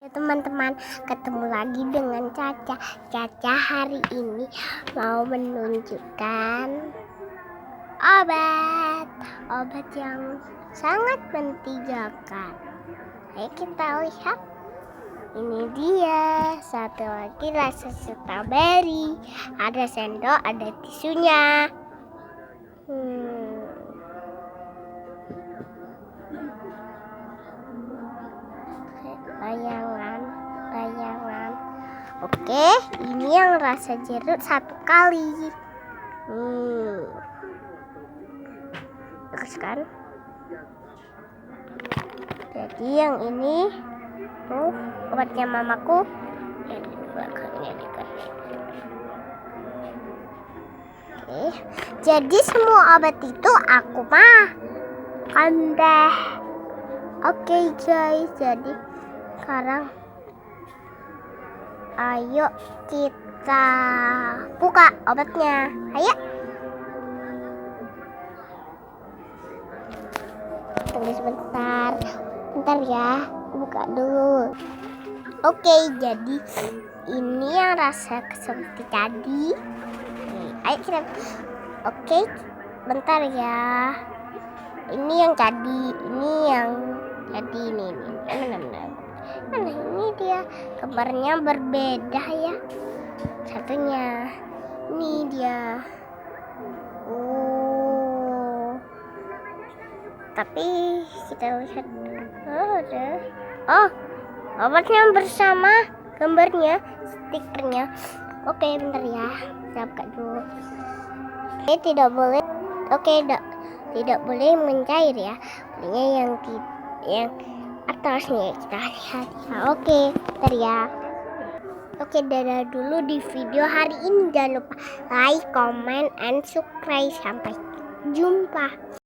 Teman-teman, ketemu lagi dengan Caca. Caca hari ini mau menunjukkan obat yang sangat mentigakan. Ayo kita lihat. Ini dia, satu lagi rasa strawberry. Ada sendok, ada tisunya. Bayangan. Oke, ini yang rasa jeruk satu kali. Terus kan? Jadi yang ini tuh obatnya mamaku. Oke, jadi semua obat itu aku makan deh. Oke guys, jadi sekarang ayo kita buka obatnya. Ayo. Tunggu sebentar. Bentar ya, buka dulu. Oke, jadi ini yang rasa seperti tadi. Ayo kita. Oke, bentar ya. Ini yang tadi, ini yang tadi ini. Nah, ini dia gambarnya berbeda ya. Satunya ini dia. Tapi kita lihat. Obatnya bersama gambarnya, stikernya. Oke, bentar ya. Kita buka dulu. Oke, tidak boleh. Tidak boleh mencair ya. Belinya yang atasnya kita lihat. Oke, bentar ya. Oke, dadah dulu di video hari ini. Jangan lupa like, comment, and subscribe. Sampai jumpa.